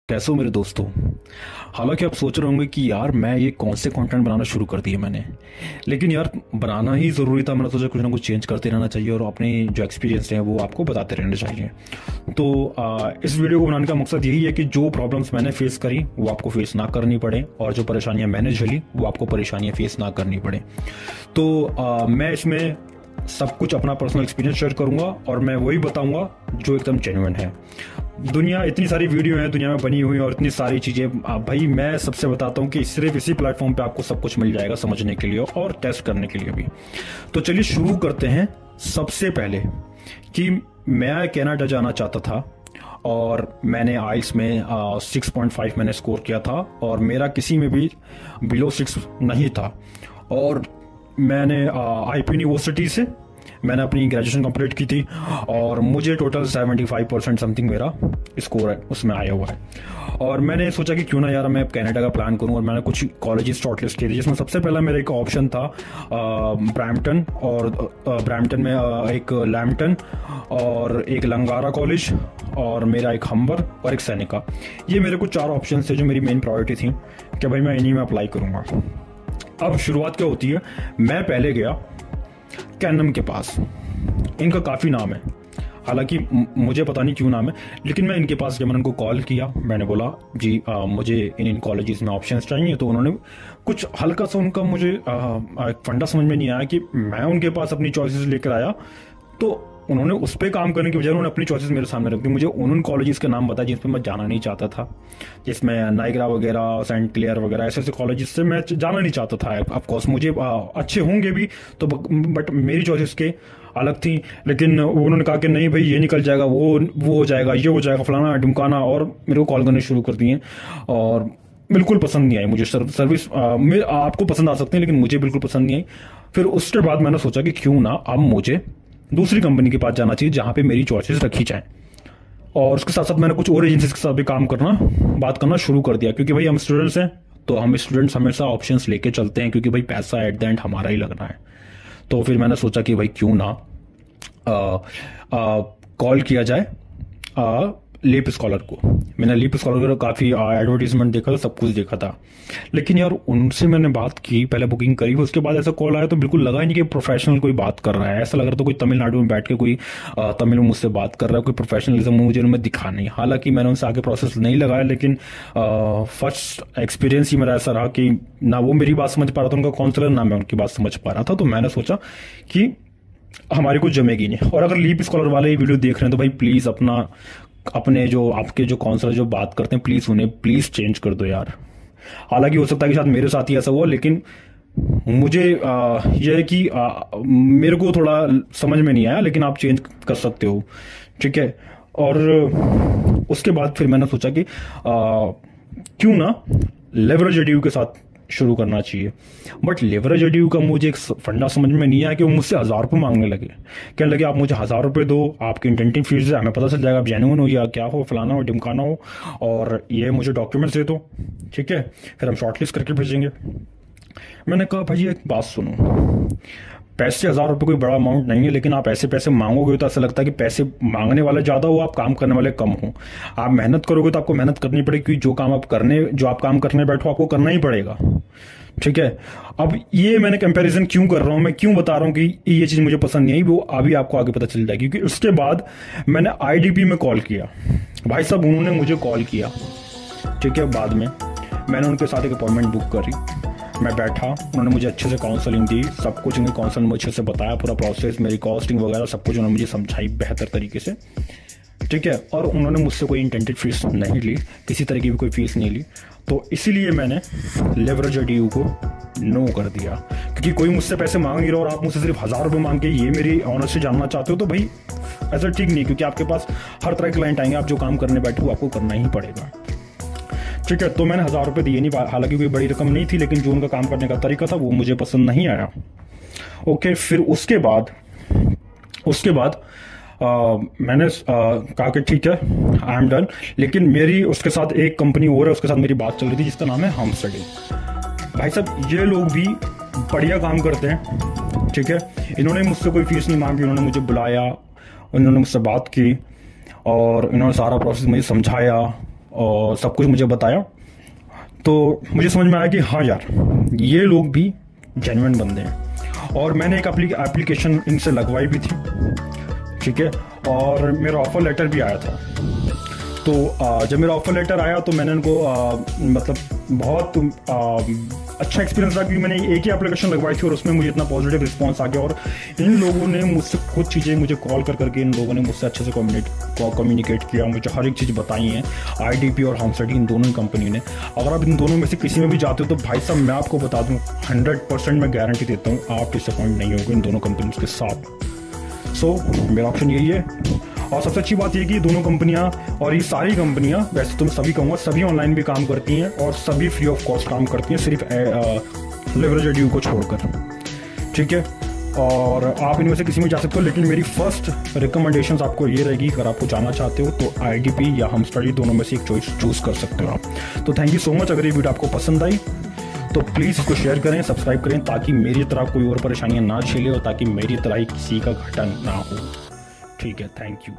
कैसे हो मेरे दोस्तों। हालांकि आप सोच रहे होंगे कि यार मैं ये कौन से कंटेंट बनाना शुरू कर दिए मैंने, लेकिन यार बनाना ही ज़रूरी था। मैंने सोचा कुछ ना कुछ चेंज करते रहना चाहिए और अपने जो एक्सपीरियंस हैं वो आपको बताते रहने चाहिए। तो इस वीडियो को बनाने का मकसद यही है कि जो प्रॉब्लम्स मैंने फेस करी वो आपको फेस ना करनी पड़े, और जो परेशानियां मैंने झेली वो आपको परेशानियां फेस ना करनी पड़े। तो मैं इसमें सब कुछ अपना पर्सनल एक्सपीरियंस शेयर करूंगा और मैं वही बताऊंगा जो एकदम जेन्युइन है। दुनिया इतनी सारी वीडियो है दुनिया में बनी हुई और इतनी सारी चीजें, भाई मैं सबसे बताता हूँ कि सिर्फ इसी प्लेटफॉर्म पे आपको सब कुछ मिल जाएगा समझने के लिए और टेस्ट करने के लिए भी। तो चलिए शुरू करते हैं। सबसे पहले कि मैं कनाडा जाना चाहता था और मैंने आइल्स में 6.5 मैंने स्कोर किया था और मेरा किसी में भी बिलो 6 नहीं था। और मैंने आईपी यूनिवर्सिटी से मैंने अपनी ग्रेजुएशन कंप्लीट की थी और मुझे टोटल 75% समथिंग मेरा स्कोर है उसमें आया हुआ है। और मैंने सोचा कि क्यों ना यार मैं कनाडा का प्लान करूं, और मैंने कुछ कॉलेजेस शॉर्टलिस्ट किए थे जिसमें सबसे पहला मेरा एक ऑप्शन था ब्रैम्पटन, और ब्रैम्पटन में एक लैम्पटन और एक लंगारा कॉलेज और मेरा एक हम्बर और एक सैनिका। ये मेरे कुछ 4 ऑप्शन थे जो मेरी मेन प्रायोरिटी थी कि भाई मैं इन्हीं में अप्लाई करूंगा। अब शुरुआत क्या होती है, मैं पहले गया कैनम के पास। इनका काफ़ी नाम है, हालांकि मुझे पता नहीं क्यों नाम है, लेकिन मैं इनके पास जब मैंने उनको कॉल किया मैंने बोला जी मुझे इन कॉलेजेस में ऑप्शंस चाहिए। तो उन्होंने कुछ हल्का सा उनका मुझे फंडा समझ में नहीं आया कि मैं उनके पास अपनी चॉइसेस लेकर आया, तो उन्होंने उस पर काम करने की बजाय उन्होंने अपनी चॉइसेस मेरे सामने रख दी। मुझे उन कॉलेजेस के नाम बताया जिसमें मैं जाना नहीं चाहता था, जिसमें नाइग्रा वगैरह, सेंट क्लेयर वगैरह ऐसे ऐसे कॉलेजेस से मैं जाना नहीं चाहता था। ऑफ कोर्स मुझे अच्छे होंगे भी तो, बट मेरी चॉइसेस के अलग थी। लेकिन उन्होंने कहा कि नहीं भाई ये निकल जाएगा, वो हो जाएगा, ये हो जाएगा, फलाना ढिमकाना, और मेरे को कॉल करने शुरू कर दिए। और बिल्कुल पसंद नहीं आई मुझे सर्विस। आपको पसंद आ सकते हैं लेकिन मुझे बिल्कुल पसंद नहीं आई। फिर उसके बाद मैंने सोचा कि क्यों ना अब मुझे दूसरी कंपनी के पास जाना चाहिए जहां पे मेरी चॉइसेस रखी जाएं। और उसके साथ साथ मैंने कुछ और एजेंसीज के साथ भी बात करना शुरू कर दिया, क्योंकि भाई हम स्टूडेंट्स हैं तो हम स्टूडेंट्स हमेशा ऑप्शंस लेके चलते हैं, क्योंकि भाई पैसा एट द एंड हमारा ही लगना है। तो फिर मैंने सोचा कि भाई क्यों ना कॉल किया जाए लीप स्कॉलर को। मैंने लीप स्कॉलर का काफ़ी एडवर्टीजमेंट देखा था, सब कुछ देखा था, लेकिन यार उनसे मैंने बात की, पहले बुकिंग करी, उसके बाद ऐसा कॉल आया तो बिल्कुल लगा ही नहीं कि प्रोफेशनल कोई बात कर रहा है। ऐसा लग रहा था कोई तमिलनाडु में बैठ के कोई तमिल में मुझसे बात कर रहा है, कोई प्रोफेशनलिज्म मुझे उनमें दिखा नहीं। हालांकि मैंने उनसे आगे प्रोसेस नहीं लगाया, लेकिन फर्स्ट एक्सपीरियंस ही मेरा ऐसा रहा कि ना वो मेरी बात समझ पा रहा था उनका काउंसलर, ना मैं उनकी बात समझ पा रहा था। तो मैंने सोचा कि हमारी कुछ जमेगी नहीं। और अगर लीप स्कॉलर वाले ये वीडियो देख रहे हैं तो भाई प्लीज अपने जो आपके जो काउंसलर जो बात करते हैं प्लीज उन्हें प्लीज चेंज कर दो यार। हालांकि हो सकता है कि शायद मेरे साथ ही ऐसा हुआ, लेकिन मुझे यह है कि मेरे को थोड़ा समझ में नहीं आया, लेकिन आप चेंज कर सकते हो, ठीक है। और उसके बाद फिर मैंने सोचा कि क्यों ना लेवरेज एडीयू के साथ शुरू करना चाहिए। बट लेवरेज एडीयू का मुझे एक फंडा समझ में नहीं आया कि वो मुझसे 1000 रुपये मांगने लगे। कहने लगे आप मुझे 1000 रुपये दो, आपकी इंटेंटिव फीस है, हमें पता चल जाएगा आप जेन्युइन हो या क्या हो, फलाना हो ढिमकाना हो, और ये मुझे डॉक्यूमेंट्स दे दो, ठीक है, फिर हम शॉर्टलिस्ट करके भेजेंगे। मैंने कहा भाई एक बात सुनो, पैसे 1000 रुपये कोई बड़ा अमाउंट नहीं है, लेकिन आप ऐसे पैसे मांगोगे तो ऐसा लगता है कि पैसे मांगने वाले ज्यादा हो, आप काम करने वाले कम हो। आप मेहनत करोगे तो आपको मेहनत करनी पड़ेगी, क्योंकि जो आप काम करने बैठो आपको करना ही पड़ेगा, ठीक है। अब ये मैंने कंपैरिजन क्यों कर रहा हूं, मैं क्यों बता रहा हूं कि ये चीज मुझे पसंद नहीं आई, वो अभी आपको आगे पता चल जाएगी। क्योंकि उसके बाद मैंने आईडीपी में कॉल किया, भाई साहब उन्होंने मुझे कॉल किया, ठीक है। बाद में मैंने उनके साथ एक अपॉइंटमेंट बुक करी, मैं बैठा, उन्होंने मुझे अच्छे से काउंसलिंग दी, सब कुछ उन्हें काउंसलर ने अच्छे से बताया, पूरा प्रोसेस, मेरी कॉस्टिंग वगैरह सब कुछ उन्होंने मुझे समझाई बेहतर तरीके से, ठीक है। और उन्होंने मुझसे कोई इंटेंटेड फीस नहीं ली, किसी तरह की भी कोई फीस नहीं ली। तो इसीलिए मैंने लेवरेज एडीयू को नो कर दिया, क्योंकि कोई मुझसे पैसे मांग नहीं रहा और आप मुझसे सिर्फ 1000 रुपये मांग के ये मेरी ऑनर्स जानना चाहते हो, तो भाई ऐसा ठीक नहीं, क्योंकि आपके पास हर तरह के क्लाइंट आएंगे, आप जो काम करने बैठे हो आपको करना ही पड़ेगा, ठीक है। तो मैंने 1000 रुपये दिए नहीं, हालांकि कोई बड़ी रकम नहीं थी, लेकिन जो उनका काम करने का तरीका था वो मुझे पसंद नहीं आया। ओके, फिर उसके बाद मैंने कहा कि ठीक है आई एम डन। लेकिन मेरी उसके साथ एक कंपनी और है, उसके साथ मेरी बात चल रही थी जिसका नाम है हम स्टडी। भाई साहब ये लोग भी बढ़िया काम करते हैं, ठीक है। इन्होंने मुझसे कोई फीस नहीं मांगी, इन्होंने मुझे बुलाया, इन्होंने मुझसे बात की और इन्होंने सारा प्रोसेस मुझे समझाया और सब कुछ मुझे बताया, तो मुझे समझ में आया कि हाँ यार, ये लोग भी जेन्युइन बंदे हैं। और मैंने एक एप्लीकेशन इनसे लगवाई भी थी, ठीक है, और मेरा ऑफर लेटर भी आया था। तो जब मेरा ऑफर लेटर आया तो मैंने उनको मतलब बहुत अच्छा एक्सपीरियंस रहा, क्योंकि मैंने एक ही एप्लीकेशन लगवाई थी और उसमें मुझे इतना पॉजिटिव रिस्पांस आ गया। और इन लोगों ने मुझसे खुद चीज़ें मुझे कॉल करके इन लोगों ने मुझसे अच्छे से कम्युनिकेट किया, मुझे हर एक चीज़ बताई है, IDP और होमस्टडी इन दोनों कंपनी ने। अगर आप इन दोनों में से किसी में भी जाते हो तो भाई साहब मैं आपको बता दूँ 100% मैं गारंटी देता हूँ आप डिसअपॉइंट नहीं होगे इन दोनों कंपनीज के साथ। सो मेरा ऑप्शन यही है। और सबसे अच्छी बात ये कि दोनों कंपनियां और ये सारी कंपनियां, वैसे तो मैं सभी कहूँगा, सभी ऑनलाइन भी काम करती हैं और सभी फ्री ऑफ कॉस्ट काम करती हैं, सिर्फ लेवरेज को छोड़कर, ठीक है। और आप इनमें से किसी में जा सकते हो, लेकिन मेरी फर्स्ट रिकमेंडेशन आपको ये रहेगी, अगर आपको जाना चाहते हो तो IDP या होमस्टडी दोनों में से एक चॉइस चूज़ कर सकते हो आप। तो थैंक यू सो मच। अगर ये वीडियो आपको पसंद आई तो प्लीज़ इसको शेयर करें, सब्सक्राइब करें, ताकि मेरी तरह कोई और परेशानियां ना झेले और ताकि मेरी तरह ही किसी का घाटा ना हो, ठीक है। Thank you.